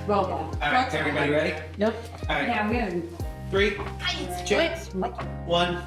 Well done. All right, is everybody ready? Yep. All right. Yeah, I'm good. 3, Let's 2, do it. 1.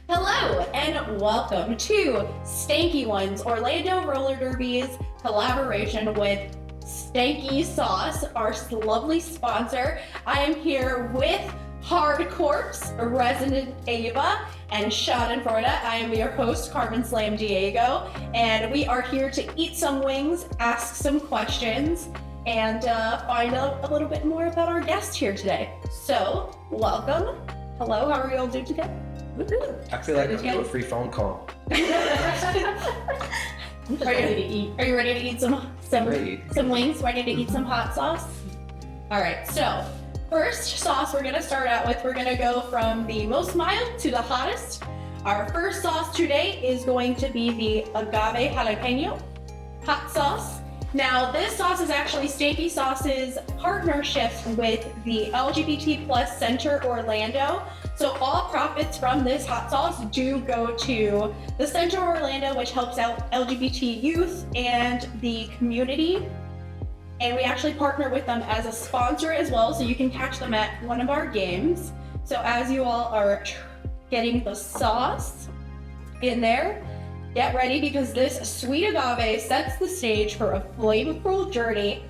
Hello and welcome to Stanky Ones, Orlando Roller Derby's collaboration with Stanky Sauce, our lovely sponsor. I am here with Hardcorpse, Resident Eva, and Shod N Froyda. I am your host, Carmen Slam Diego, and we are here to eat some wings, ask some questions, and find out a little bit more about our guest here today. So, welcome. Hello, how are you all doing today? I feel like I'm doing a free phone call. Are you ready to eat some wings? Ready to eat some hot sauce? All right, so first sauce we're gonna start out with, we're gonna go from the most mild to the hottest. Our first sauce today is going to be the agave jalapeno hot sauce. Now this sauce is actually Stanky Sauce's partnership with the LGBT Plus Center Orlando. So all profits from this hot sauce do go to the Center Orlando, which helps out LGBT youth and the community. And we actually partner with them as a sponsor as well, so you can catch them at one of our games. So as you all are getting the sauce in there, get ready because this sweet agave sets the stage for a flavorful journey.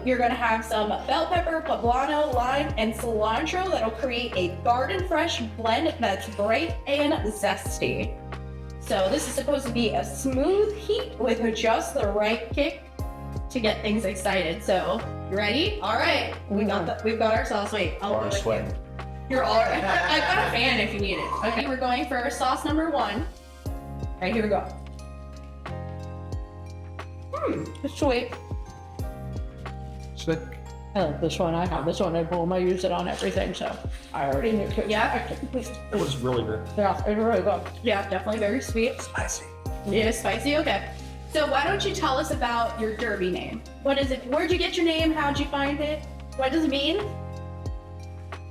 You're gonna have some bell pepper, poblano, lime, and cilantro that'll create a garden fresh blend that's bright and zesty. So this is supposed to be a smooth heat with just the right kick to get things excited. So, you ready? All right, we've got our sauce. Wait, I'll go with you. You're all right. I've got a fan if you need it. Okay, we're going for sauce number 1. All right, here we go. It's sweet. Slick. I like this one. I have this one at home. I use it on everything, so I already knew it. Yeah, It was really good. Yeah, it's really good. yeah, definitely very sweet. Spicy. It is spicy, okay. So why don't you tell us about your derby name? What is it? Where'd you get your name? How'd you find it? What does it mean?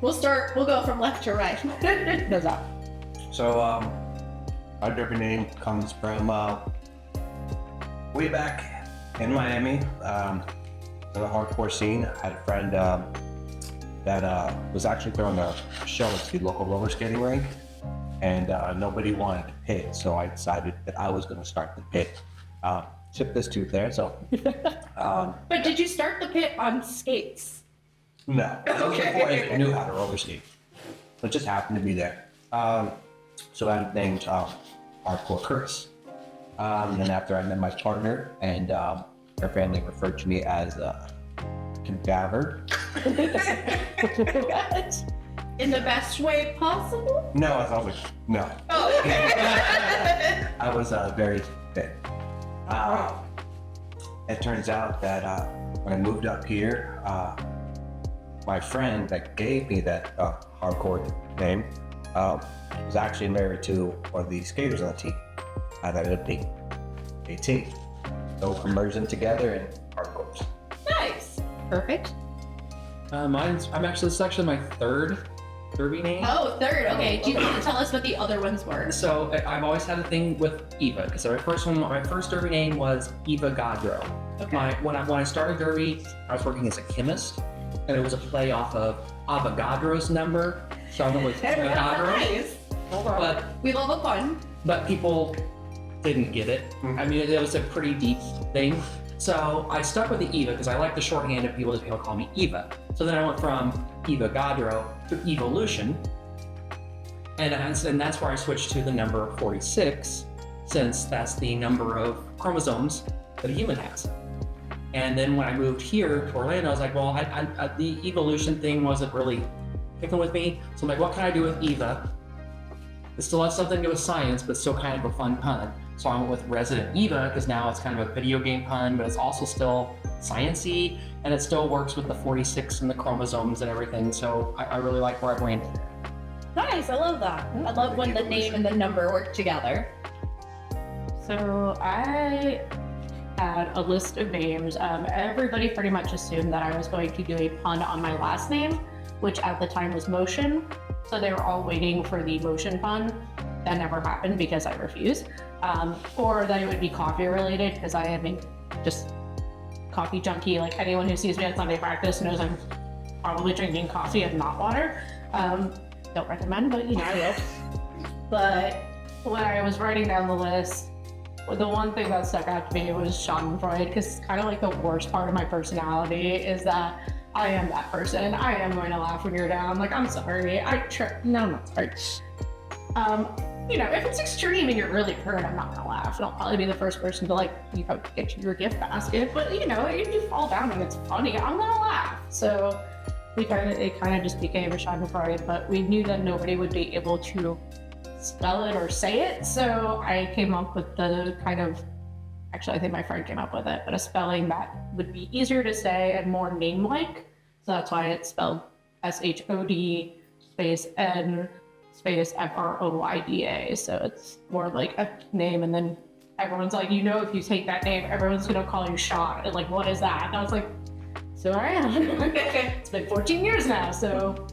We'll go from left to right. Does that? So, our derby name comes from way back in Miami, the hardcore scene. I had a friend that was actually throwing a show at the local roller skating rink, and nobody wanted to pit, so I decided that I was going to start the pit. Chip this tooth there, so. But did you start the pit on skates? No. Okay. I knew how to roller skate. It just happened to be there. So I named Hardcorpse. Then after I met my partner, and her family referred to me as cadaver. In the best way possible? No, I was like, no. Oh, okay. I was very fit. It turns out that when I moved up here, my friend that gave me that hardcore name was actually married to one of the skaters on the team. I ended up being a team. So we merged them together in Hardcorpse. Nice. Perfect. This is actually my third derby name. Oh, third. Okay. Do you want to tell us what the other ones were? So I've always had a thing with Eva, because my first derby name was Eva Gadro. Okay. When I started derby, I was working as a chemist, and it was a play off of Avogadro's number. So I went with Avogadro. Nice. But We love a pun. people didn't get it. I mean, it was a pretty deep thing. So I stuck with the Eva because I like the shorthand of people to call me Eva. So then I went from Eva Gadro to Evolution. And that's where I switched to the number 46, since that's the number of chromosomes that a human has. And then when I moved here to Orlando, I was like, well, the evolution thing wasn't really picking with me. So I'm like, what can I do with Eva? It still has something to do with science, but still kind of a fun pun. So I went with Resident Eva because now it's kind of a video game pun, but it's also still science-y, and it still works with the 46 and the chromosomes and everything. So I really like where I landed. Nice. I love that. I love when the name and the number work together. So I had a list of names. Everybody pretty much assumed that I was going to do a pun on my last name, which at the time was Motion. So they were all waiting for the Motion pun. That never happened because I refused. Or that it would be coffee related because I had just coffee junkie. Like anyone who sees me at Sunday practice knows I'm probably drinking coffee and not water. Don't recommend, but you know, I will. But when I was writing down the list, the one thing that stuck out to me was Shod N Froyda, because it's kind of like the worst part of my personality is that I am that person. I am going to laugh when you're down. Like, I'm sorry. No, I'm not sorry. You know, if it's extreme and you're really hurt, I'm not gonna laugh. And I'll probably be the first person to, like, you know, get you your gift basket. But you know, if you fall down and it's funny, I'm gonna laugh. So it kind of just became a Shod N Froyda. But we knew that nobody would be able to spell it or say it. So I came up with the kind of, actually, I think my friend came up with it, but a spelling that would be easier to say and more name-like. So that's why it's spelled SHOD space N space FROYDA. So it's more like a name, and then everyone's like, you know, if you take that name, everyone's gonna call you Shod. And like, what is that? And I was like, so I am. It's been 14 years now, so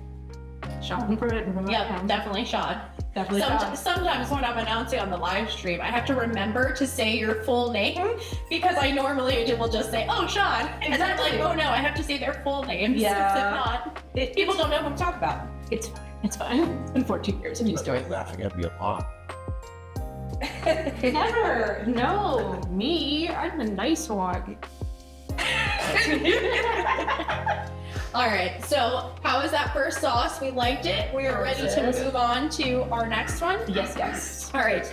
Shod N Froyda. Yeah, definitely Shod. Definitely Shod. Sometimes when I'm announcing on the live stream, I have to remember to say your full name because I normally will just say, oh, Shod. And then I'm like, oh no, I have to say their full name. Yeah. If not, people don't know who I'm talking about. It's fine. It's fine. It's been 14 years. I'm used to it. Laughing at me a lot. Never. No. Me. I'm the nice one. All right, so how was that first sauce? We liked it. We are ready to move on to our next one. Yes. All right.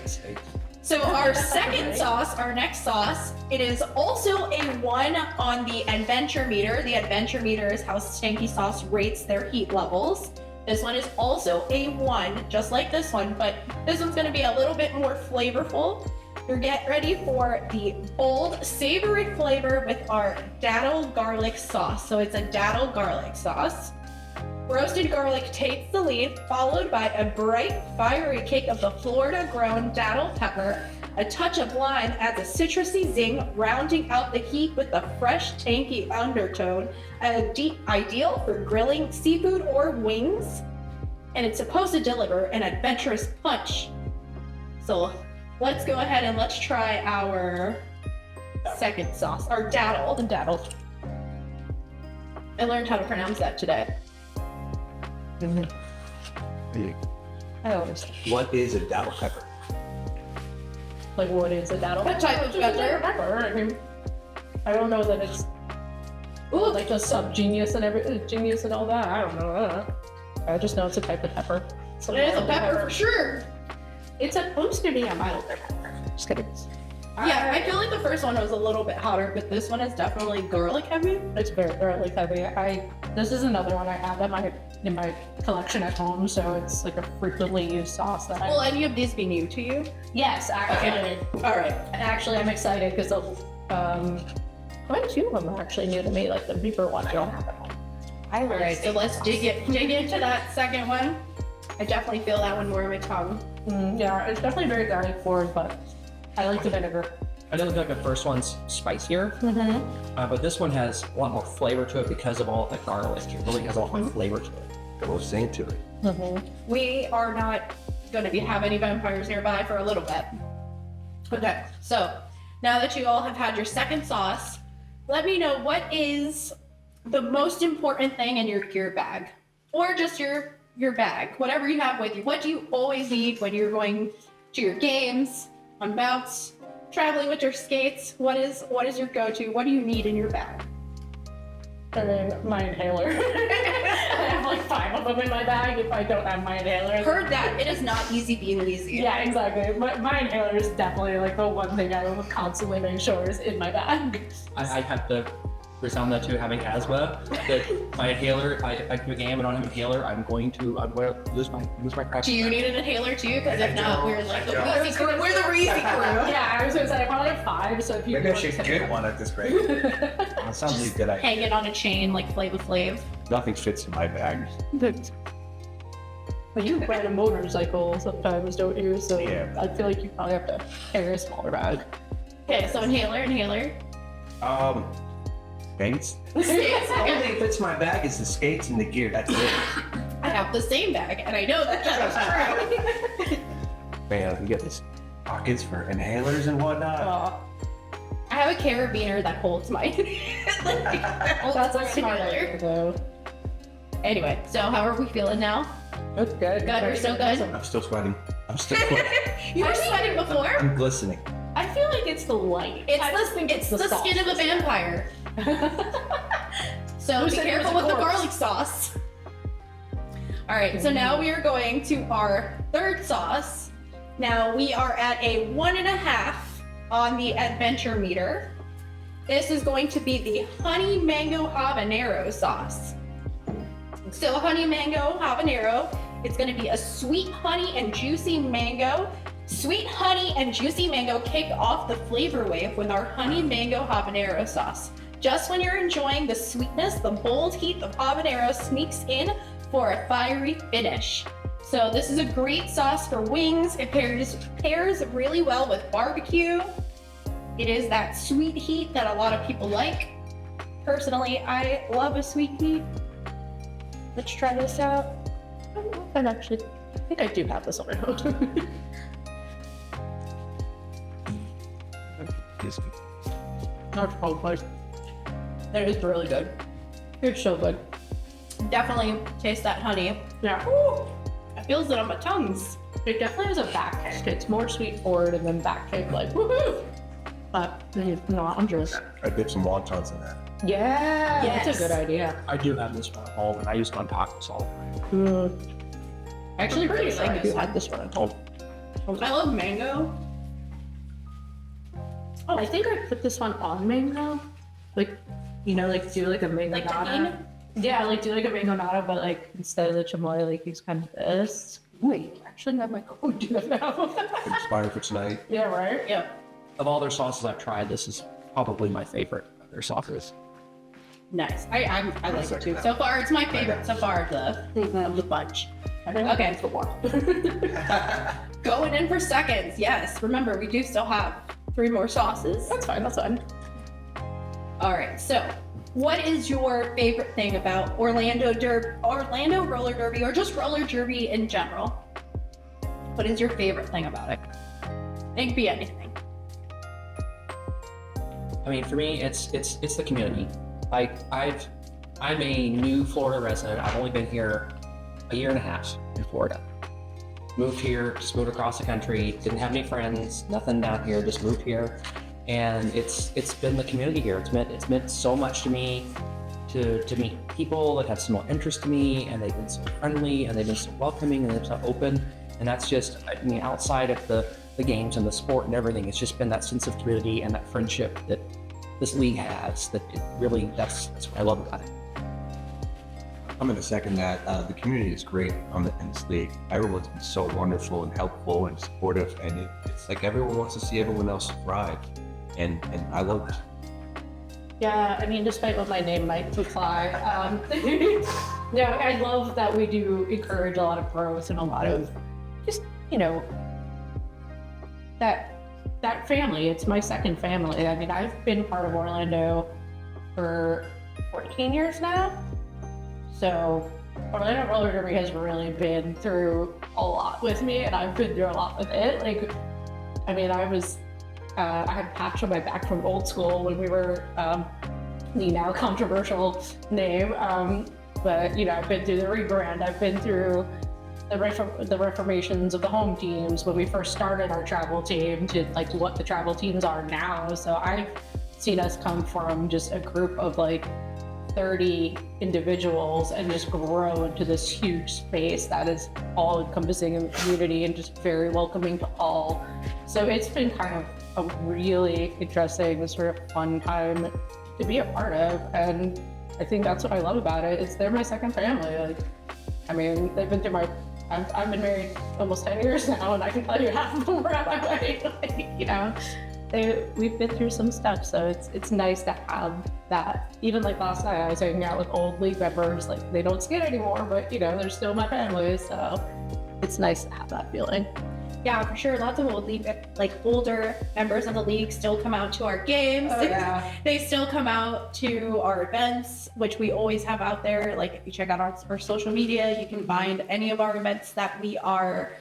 So our second sauce, our next sauce, it is also a 1 on the adventure meter. The adventure meter is how Stanky Sauce rates their heat levels. This one is also a 1, just like this one, but this one's gonna be a little bit more flavorful. You're get ready for the bold, savory flavor with our daddle garlic sauce. So it's a daddle garlic sauce. Roasted garlic takes the lead, followed by a bright, fiery kick of the Florida-grown daddle pepper. A touch of lime adds a citrusy zing, rounding out the heat with a fresh, tangy undertone. Ideal for grilling seafood or wings. And it's supposed to deliver an adventurous punch. So let's go ahead and let's try our second sauce, our daddle. The daddle. I learned how to pronounce that today. I always What is a daddle pepper? like, what is a daddle? What type of pepper? I mean, I don't know that it's like a sub-genius and genius and all that. I don't know. I just know it's a type of pepper. It is a pepper for sure. It's supposed to be a milder pepper. Just kidding. Yeah, I feel like the first one was a little bit hotter, but this one is definitely garlic heavy. It's very garlic heavy. This is another one I have in my collection at home, so it's like a frequently used sauce that Will any of these be new to you? Yes, actually. All right. Actually, I'm excited because quite a few of them are actually new to me. Like the beeper one, I don't have at home. All right, so let's dig into that second one. I definitely feel that one more in my tongue. Yeah, it's definitely very garlic forward, but I like the vinegar. I know like the first one's spicier, but this one has a lot more flavor to it because of all the garlic. It really has a lot more flavor to it. Got a little zing to it. We are not going to have any vampires nearby for a little bit. Okay, so now that you all have had your second sauce, let me know what is the most important thing in your gear bag, or just your bag, whatever you have with you. What do you always need when you're going to your games, on mounts, traveling with your skates? What is your go-to? What do you need in your bag? I mean, my inhaler. I have like 5 of them in my bag if I don't have my inhaler. Heard that. It is not easy being lazy. Yeah, exactly. My inhaler is definitely like the one thing I will constantly make sure is in my bag. I have to resound that too, having asthma. That my inhaler, if I do a game and don't have an inhaler, I'm going to lose my crap. Do you need an inhaler too? Because if not, we're like the Reezy crew. We're the Reezy crew. Yeah, I was gonna say I probably have 5, so if you Maybe I should get one at this rate. That sounds like a good idea. Hang it on a chain like Flavor Flav. Nothing fits in my bag. Well, you ride a motorcycle sometimes, don't you? So Yeah. I feel like you probably have to carry a smaller bag. Okay, so inhaler. Skates. Skates. The only thing that fits my bag is the skates and the gear. That's it. I have the same bag, and I know that is true. Man, you get these pockets for inhalers and whatnot. I have a carabiner that holds my. That's a smart idea, though. Anyway, so how are we feeling now? That's good. Good, we're still good. I'm still sweating. I'm still sweating. You were sweating before? I'm glistening. I feel like it's the light. It's the skin of a vampire. So Who be said it was careful a with the corpse? garlic sauce. All right, so now we are going to our third sauce. Now we are at a 1.5 on the adventure meter. This is going to be the honey mango habanero sauce. So honey mango habanero, it's going to be a sweet honey and juicy mango. Sweet honey and juicy mango kick off the flavor wave with our honey mango habanero sauce. Just when you're enjoying the sweetness, the bold heat of habanero sneaks in for a fiery finish. So this is a great sauce for wings. It pairs really well with barbecue. It is that sweet heat that a lot of people like. Personally, I love a sweet heat. Let's try this out. I think I do have this on my own. Not cold, but That is really good. it's so good. Definitely taste that honey. Yeah. Ooh, it feels it on my tongues. It definitely has a back kick. It's more sweet forward and then back kick, like woohoo. But no, I'm just. I dip some wontons in that. Yeah, Yes. that's a good idea. I do have this one at home, and I use it on tacos all the time. Mm. Actually, pretty Pretty like nice. you had this one at home. I love mango. Oh, I think I put this one on mango. Like, like do like a mango Like nata. tahini? Yeah, like do like a mango nata, but like instead of the chamoy, like use kind of this. Wait, actually, I might go do that now. Inspired for tonight. Yeah, right? Yep. Of all their sauces I've tried, this is probably my favorite of their sauces. Nice. I like it second too. that. So far, it's my favorite so far of the bunch. Okay. For one. Going in for seconds. Yes. Remember, we do still have 3 more sauces. That's fine. That's fine. All right. So, what is your favorite thing about Orlando roller derby, or just roller derby in general? What is your favorite thing about it? It could be anything. I mean, for me, it's the community. Like I'm a new Florida resident. I've only been here a year and a half in Florida. Moved here, just moved across the country. Didn't have any friends, nothing down here. Just moved here, and it's been the community here. It's meant so much to me to meet people that have similar interests to me, and they've been so friendly, and they've been so welcoming, and they're so open. And that's just, I mean, outside of the games and the sport and everything, it's just been that sense of community and that friendship that this league has. That it really, that's what I love about it. I'm going to second that. The community is great in this league. Everyone's been so wonderful and helpful and supportive, and it's like everyone wants to see everyone else thrive, and I love that. Yeah, I mean, despite what my name might imply, yeah, I love that we do encourage a lot of growth and a lot of just, that family. It's my second family. I mean, I've been part of Orlando for 14 years now. So Orlando Roller Derby has really been through a lot with me, and I've been through a lot with it. Like, I mean, I had a patch on my back from old school when we were the now controversial name. But I've been through the rebrand. I've been through the reformations of the home teams when we first started our travel team to like what the travel teams are now. So I've seen us come from just a group of like 30 individuals and just grow into this huge space that is all encompassing in the community and just very welcoming to all. So it's been kind of a really interesting, sort of fun time to be a part of. And I think that's what I love about it, is they're my second family. Like, I mean, they've been through I've been married almost 10 years now, and I can tell you half of them were at my wedding. Like, we've been through some stuff, so it's nice to have that. Even like last night, I was hanging out with old league members. Like, they don't skate anymore, but they're still my family, so it's nice to have that feeling. Yeah, for sure. Lots of older members of the league still come out to our games. Oh, yeah. They still come out to our events, which we always have out there. Like, if you check out our social media, you can find any of our events that we are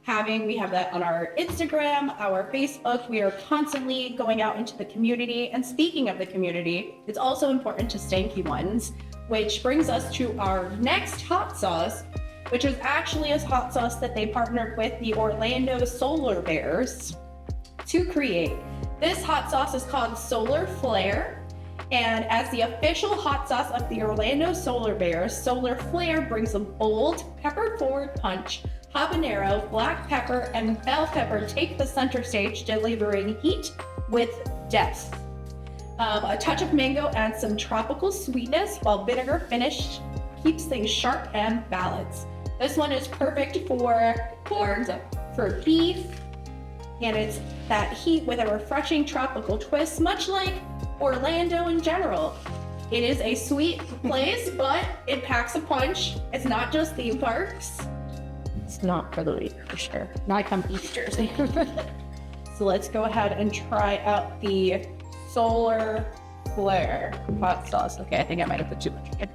We have that on our Instagram, our Facebook. We are constantly going out into the community. And speaking of the community, it's also important to Stanky Ones, which brings us to our next hot sauce, which is actually a hot sauce that they partnered with the Orlando Solar Bears to create. This hot sauce is called Solar Flare. And as the official hot sauce of the Orlando Solar Bears, Solar Flare brings a bold, pepper-forward punch. Habanero, black pepper, and bell pepper take the center stage, delivering heat with depth. A touch of mango adds some tropical sweetness, while vinegar finish keeps things sharp and balanced. This one is perfect for pork, for beef, and it's that heat with a refreshing tropical twist, much like Orlando in general. It is a sweet place, but it packs a punch. It's not just theme parks. It's not for the week, for sure. Not come East Jersey. So let's go ahead and try out the Solar Flare hot sauce. Okay, I think I might have put too much in.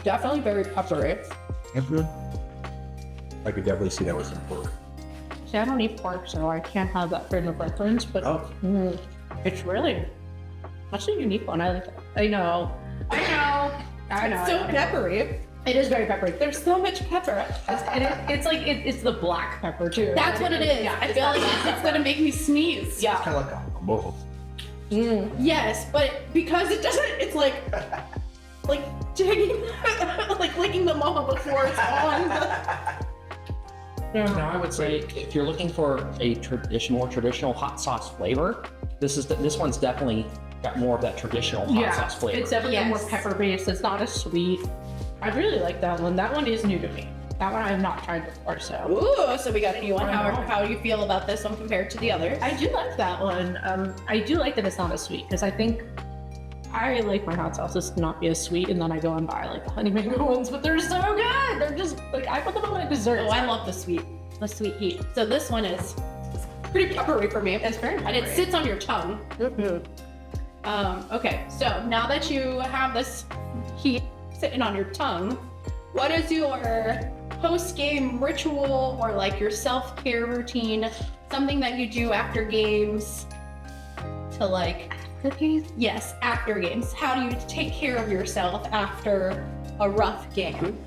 Definitely very peppery. I could definitely see that with some pork. See, I don't eat pork, so I can't have that frame of reference, but it's really, that's a unique one. I like it. I know. It's so peppery. It is very peppery. There's so much pepper. It's the black pepper too. That's what it is. Yeah, I feel like it's gonna make me sneeze. Yeah. Kind of like a bowl. Yes, but because it doesn't, it's like digging, like licking the mama before it's on. Now, I would say if you're looking for a more traditional hot sauce flavor, this one's definitely got more of that traditional hot sauce flavor. It's definitely more pepper based. It's not as sweet. I really like that one. That one is new to me. That one I have not tried before, so. Ooh, so we got a new one. How do you feel about this one compared to the others? I do like that one. I do like that it's not as sweet, because I think I like my hot sauces to not be as sweet, and then I go and buy like the honey mango ones, but they're so good. They're just like, I put them on my desserts. Oh, I love the sweet heat. So this one is pretty peppery for me. It's very peppery. And it sits on your tongue. Okay, so now that you have this heat sitting on your tongue, what is your post-game ritual or like your self-care routine? Something that you do after games to like... After games? Yes, after games. How do you take care of yourself after a rough game?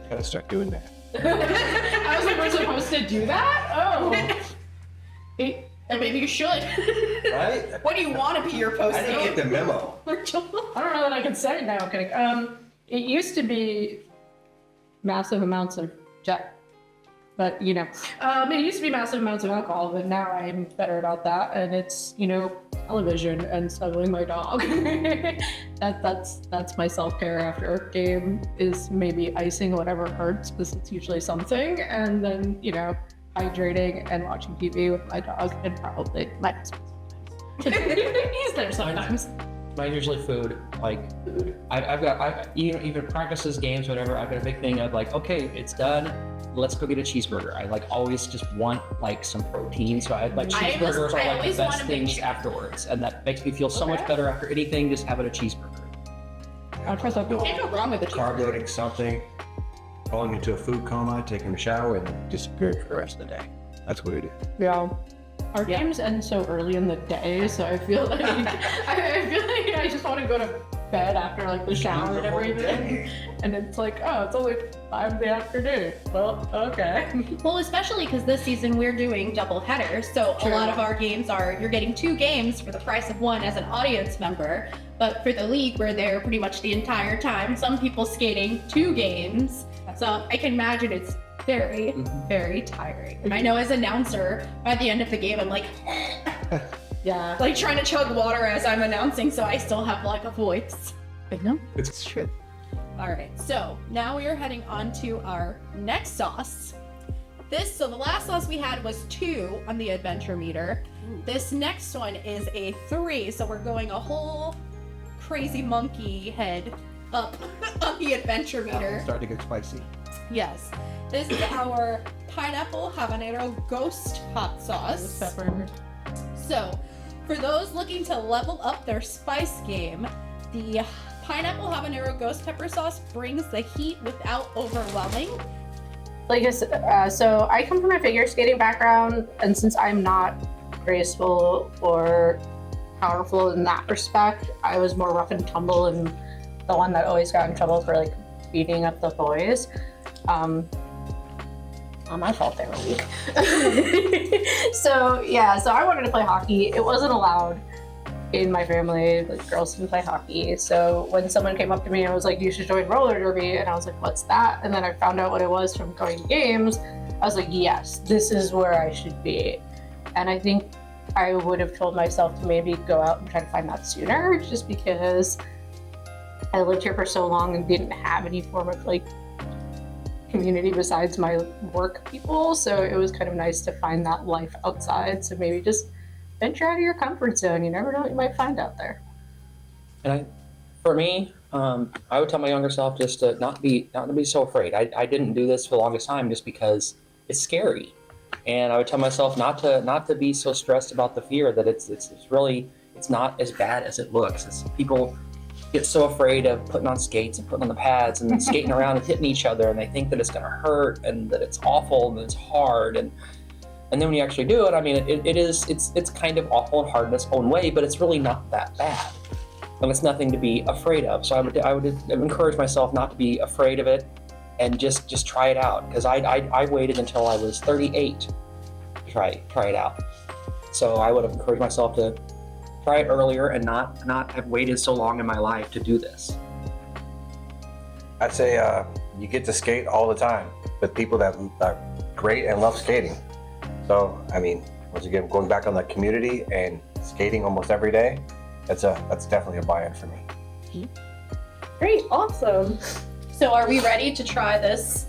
Gotta start doing that. I was like, we're supposed to do that? Oh. And maybe you should. Right? What do you want to be your I post-game didn't get the memo. ritual? I don't know that I can say it now. Okay. It used to be massive amounts of jet, but it used to be massive amounts of alcohol, but now I'm better about that, and it's television and snuggling my dog. That's my self-care after a game, is maybe icing whatever hurts, because it's usually something, and then hydrating and watching TV with my dog, and probably my husband sometimes. He's there sometimes. Mine usually food, like food. I've even practices, games, whatever. I've got a big thing of like, okay, it's done. Let's go get a cheeseburger. I like always just want like some protein, so I like cheeseburgers are like the best things afterwards, and that makes me feel so much better after anything. Just having a cheeseburger. I'll try something. You can't go wrong with a Carb loading something, falling into a food coma, taking a shower, and disappearing for the rest of the day. That's what it is. Yeah. Our games end so early in the day, so I feel like I just want to go to bed after like the shower and everything. And it's like, oh, it's only 5 in the afternoon. Well, okay. Well, especially because this season we're doing double headers, so a lot of our games you're getting 2 games for the price of 1 as an audience member. But for the league, we're there pretty much the entire time. Some people skating 2 games, so I can imagine it's very, very tiring. And I know as an announcer, by the end of the game, I'm like, Yeah. like trying to chug water as I'm announcing, so I still have like a voice. I know. It's true. All right, so now we are heading on to our next sauce. So the last sauce we had was 2 on the adventure meter. This next one is a 3, so we're going a whole crazy monkey head up on the adventure meter. Starting to get spicy. Yes. This is our pineapple habanero ghost hot sauce. Pepper. So, for those looking to level up their spice game, the pineapple habanero ghost pepper sauce brings the heat without overwhelming. Like I said, so I come from a figure skating background, and since I'm not graceful or powerful in that respect, I was more rough and tumble and the one that always got in trouble for like beating up the boys. Not my fault they were weak. So I wanted to play hockey. It wasn't allowed in my family. Like, girls didn't play hockey. So when someone came up to me and was like, "You should join roller derby," and I was like, "What's that?" And then I found out what it was from going to games. I was like, "Yes, this is where I should be." And I think I would have told myself to maybe go out and try to find that sooner, just because I lived here for so long and didn't have any form of like community besides my work people. So it was kind of nice to find that life outside. So maybe just venture out of your comfort zone. You never know what you might find out there. And for me, I would tell my younger self just to not to be so afraid. I didn't do this for the longest time just because it's scary, and I would tell myself not to be so stressed about the fear, that it's not as bad as it looks. People get so afraid of putting on skates and putting on the pads and skating around and hitting each other, and they think that it's going to hurt and that it's awful and that it's hard, and then when you actually do it, I mean, it's kind of awful and hard in its own way, but it's really not that bad, and it's nothing to be afraid of. So I would encourage myself not to be afraid of it, and just try it out, because I waited until I was 38 to try it out. So I would have encouraged myself to try it earlier and not have waited so long in my life to do this. I'd say you get to skate all the time with people that are great and love skating. So, I mean, once again, going back on the community and skating almost every day, that's definitely a buy-in for me. Great, awesome. So are we ready to try this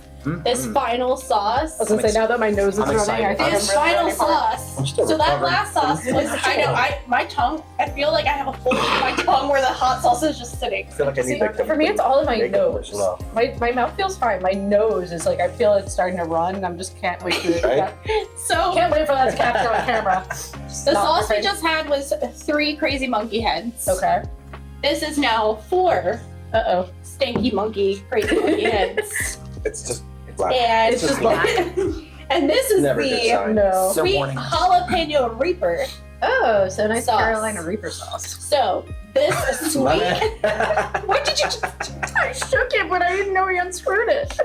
final sauce? I was gonna say, now that my nose is I'm running, excited. I think This I'm really final ready for it. sauce. I'm still So that recovering. last sauce was my tongue. I feel like I have a hole in my tongue where the hot sauce is just sitting. I feel like I need like For me, it's all in my make it nose. slow. My mouth feels fine. My nose is like, I feel it's starting to run, and I just can't wait to Right? So Can't wait for that to capture on camera. the sauce we just had was 3 crazy monkey heads. Okay. This is now 4 Uh-oh. stanky crazy monkey heads. It's just black. And It's just black. and this is Never a good the sign. No. So sweet warning. jalapeno reaper. Oh, so nice Sauce. Carolina Reaper sauce. So this sweet. My bad. What did you just? I shook it, but I didn't know he unscrewed it.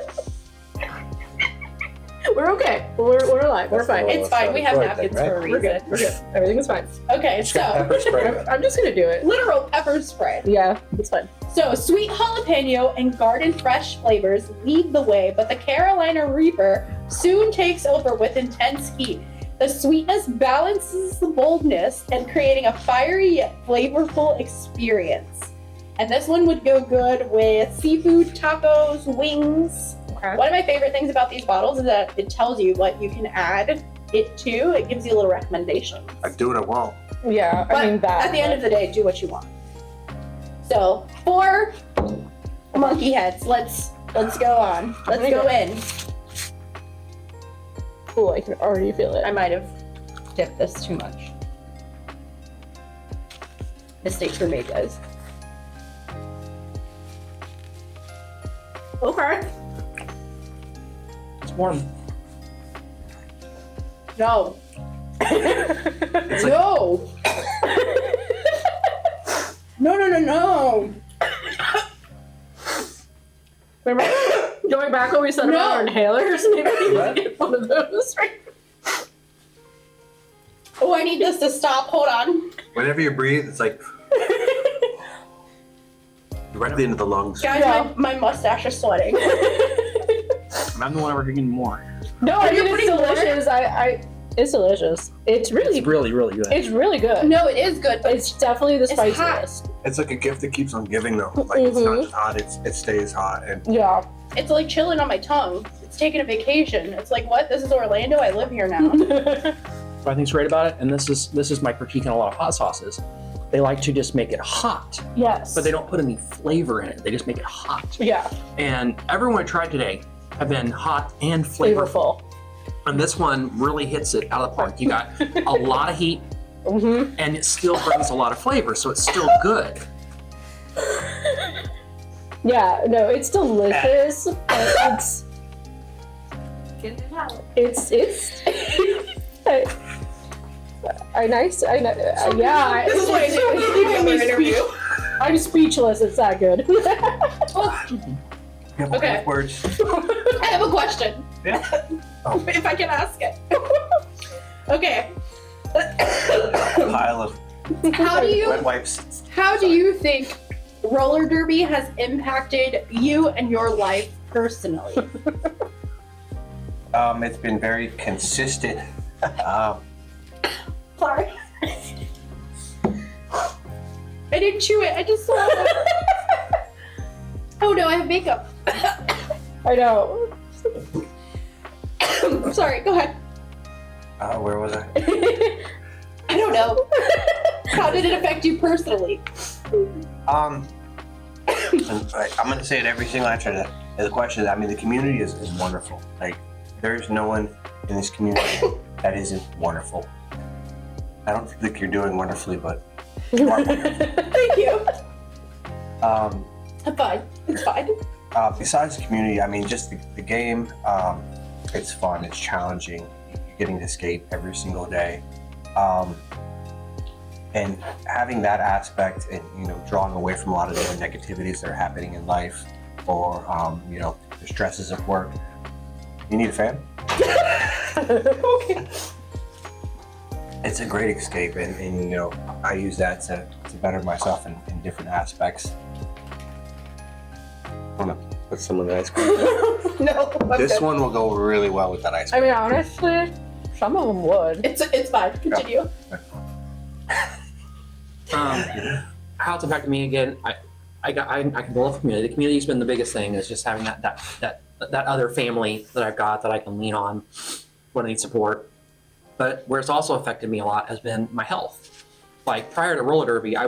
We're okay. We're alive. We're fine. It's fine. We have Right, napkins right? for a We're good. reason. We're good. Everything is fine. Okay, so Pepper spray. I'm just gonna do it. literal pepper spray. Yeah, it's fine. So sweet jalapeno and garden fresh flavors lead the way, but the Carolina Reaper soon takes over with intense heat. The sweetness balances the boldness and creating a fiery yet flavorful experience. And this one would go good with seafood, tacos, wings. Okay. One of my favorite things about these bottles is that it tells you what you can add it to. It gives you a little recommendation. I do what I want. Yeah, But I mean that. at the end of the day, do what you want. So 4 monkey heads. Let's go on. Let's go in. Cool, I can already feel it. I might have dipped this too much. Mistakes were made, guys. Okay. It's warm. No. No. No. Remember going back when we said about our inhalers? Maybe we need to get one of those. Right? Oh, I need this to stop. Hold on. Whenever you breathe, it's like directly into the lungs. Guys, Yeah. my mustache is sweating. I'm the one ever getting more. No, I Are you mean, it's putting more? delicious. It's delicious. It's really Really, really good. It's really good. No, it is good, but It's definitely the It's hot. spiciest. It's like a gift that keeps on giving though. Like it's not just hot, it stays hot. And Yeah. it's like chilling on my tongue. It's taking a vacation. It's like, what? This is Orlando. I live here now. What I think's great about it, and this is my critique on a lot of hot sauces. They like to just make it hot, Yes. but they don't put any flavor in it. They just make it hot. Yeah. And everyone I tried today have been hot and flavorful. Flavorful. And this one really hits it out of the park. You got a lot of heat, Mm-hmm. and it still brings a lot of flavor, so it's still good. Yeah, no, it's delicious, but Get it out. it's I yeah. This is why I didn't do the interview. I'm speechless. It's that good. Okay. Words. I have a question. Yeah. If I can ask it. Okay. Pile of wet wipes. How do you think roller derby has impacted you and your life personally? It's been very consistent. Sorry. I didn't chew it. I just saw it. Oh no, I have makeup. I know. Sorry, go ahead. Where was I? I don't know. How did it affect you personally? I'm going to say it every single answer to the question. I mean, the community is wonderful. Like, there's no one in this community that isn't wonderful. I don't think you're doing wonderfully, but you are wonderful. Thank you. Um, I'm fine. It's fine. Besides the community, I mean, just the game, it's fun, it's challenging. You're getting to skate every single day. And having that aspect and, you know, drawing away from a lot of the negativities that are happening in life or, you know, the stresses of work. You need a fan? Okay. It's a great escape, and you know, I use that to better myself in different aspects. I'm gonna put some of the ice cream. No. I'm This good. one will go really well with that ice I cream. mean, honestly, some of them would. It's fine. Continue. How it's impacted me again, I can love the community. The community's been the biggest thing, is just having that other family that I've got that I can lean on when I need support. But where it's also affected me a lot has been my health. Like prior to roller derby, I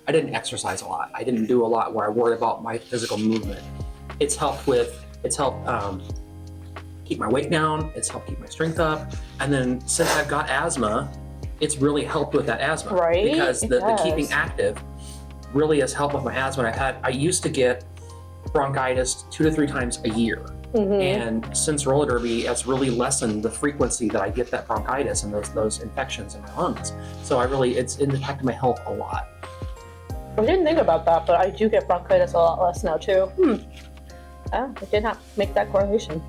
didn't exercise a lot. I didn't do a lot where I worried about my physical movement. It's helped keep my weight down. It's helped keep my strength up. And then since I've got asthma, it's really helped with that asthma. Right? Because It the does. keeping active really has helped with my asthma. I used to get bronchitis 2 to 3 times a year. Mhm. And since roller derby, it's really lessened the frequency that I get that bronchitis and those infections in my lungs. So it's impacted my health a lot. I didn't think about that, but I do get bronchitis a lot less now too. I did not make that correlation.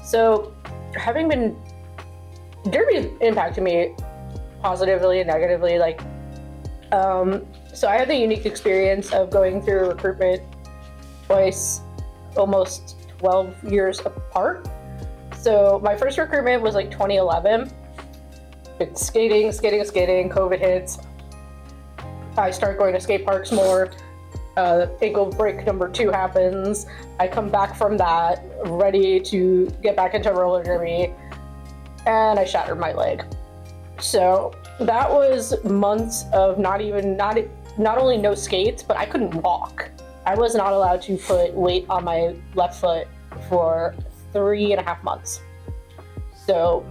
So, having been derby impacted me positively and negatively. So I had the unique experience of going through recruitment twice, almost 12 years apart. So my first recruitment was like 2011. It's skating. COVID hits. I start going to skate parks more. Ankle break number 2 happens. I come back from that, ready to get back into roller derby, and I shattered my leg. So that was months of not only no skates, but I couldn't walk. I was not allowed to put weight on my left foot for 3.5 months. So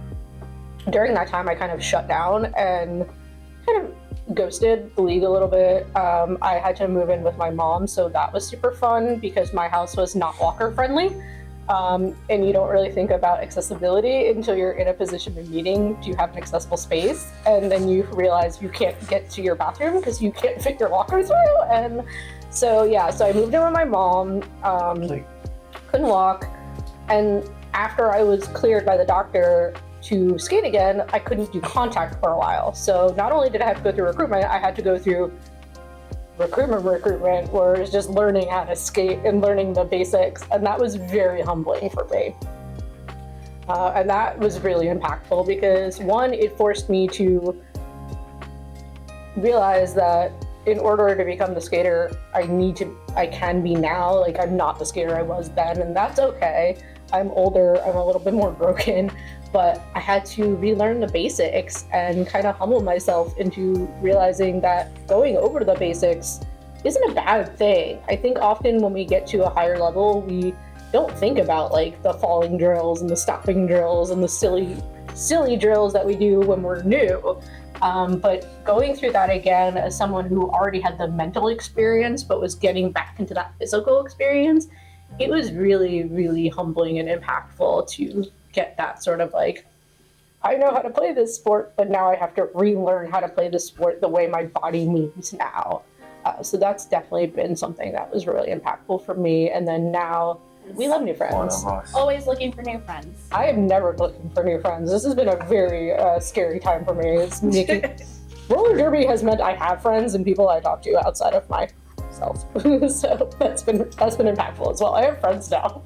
during that time, I kind of shut down and kind of ghosted the league a little bit. I had to move in with my mom, so that was super fun because my house was not walker friendly. And you don't really think about accessibility until you're in a position of needing to have an accessible space, and then you realize you can't get to your bathroom because you can't fit your walker through. And so I moved in with my mom, couldn't walk, and after I was cleared by the doctor to skate again, I couldn't do contact for a while. So not only did I have to go through recruitment, I had to go through recruitment where it's just learning how to skate and learning the basics, and that was very humbling for me. And that was really impactful because one, it forced me to realize that in order to become the skater I can be now. Like, I'm not the skater I was then, and that's okay. I'm older, I'm a little bit more broken, but I had to relearn the basics and kind of humble myself into realizing that going over the basics isn't a bad thing. I think often when we get to a higher level, we don't think about like the falling drills and the stopping drills and the silly drills that we do when we're new. But going through that again as someone who already had the mental experience but was getting back into that physical experience, it was really, really humbling and impactful to get that sort of like, I know how to play this sport, but now I have to relearn how to play this sport the way my body moves now. So that's definitely been something that was really impactful for me. And then now we love new friends. Always looking for new friends. I am never looking for new friends. This has been a very scary time for me. It's making roller derby has meant I have friends and people I talk to outside of myself. So that's been impactful as well. I have friends now.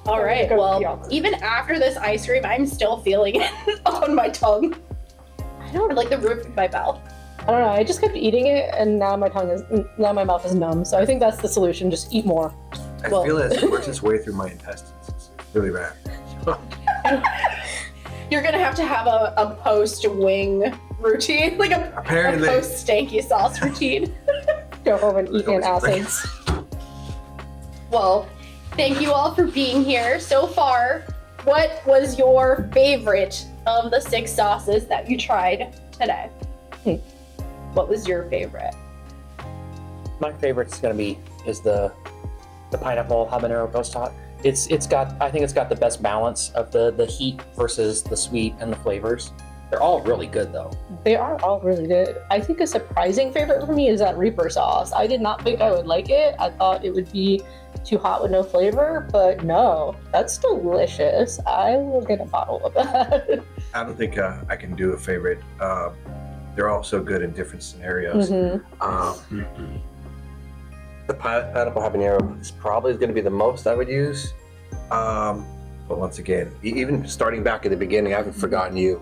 All right. Well, even after this ice cream, I'm still feeling it on my tongue. I don't Like the roof of my mouth. I don't know. I just kept eating it, and now my mouth is numb. So I think that's the solution. Just eat more. I feel it works its way through my intestines. It's really bad. You're gonna have to have a post-wing routine, like a post-Stanky Sauce routine. Go home and eat antacids. Well, thank you all for being here. So far, what was your favorite of the 6 sauces that you tried today? What was your favorite? My favorite is the pineapple habanero ghost hot. I think it's got the best balance of the heat versus the sweet and the flavors. They're all really good though. They are all really good. I think a surprising favorite for me is that Reaper sauce. I did not think I would like it. I thought it would be too hot with no flavor, but no, that's delicious. I will get a bottle of that. I don't think I can do a favorite. They're all so good in different scenarios. The pineapple habanero is probably going to be the most I would use. But once again, even starting back at the beginning, I haven't forgotten you.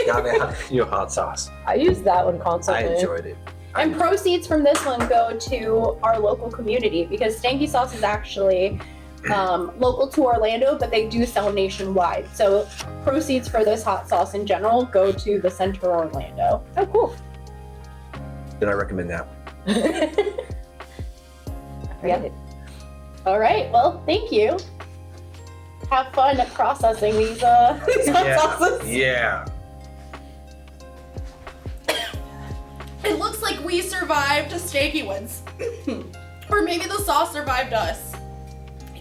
Got your hot sauce. I use that one constantly. I enjoyed it. And proceeds from this one go to our local community because Stanky Sauce is actually local to Orlando, but they do sell nationwide. So proceeds for this hot sauce in general go to the center of Orlando. Oh, cool. Then I recommend that one. Yeah. All right. Well, thank you. Have fun processing these hot sauces. Yeah. It looks like we survived Stanky Ones. Or maybe the sauce survived us.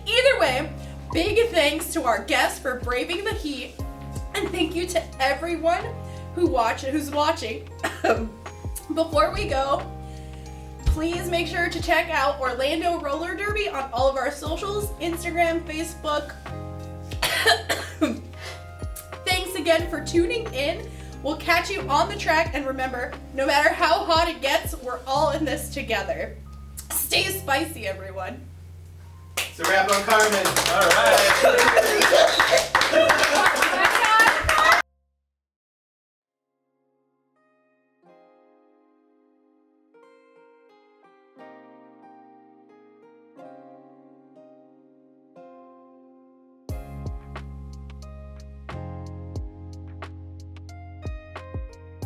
Either way, big thanks to our guests for braving the heat. And thank you to everyone who's watching. Before we go, please make sure to check out Orlando Roller Derby on all of our socials, Instagram, Facebook. Thanks again for tuning in. We'll catch you on the track, and remember, no matter how hot it gets, we're all in this together. Stay spicy, everyone. It's a wrap on Carmen. All right.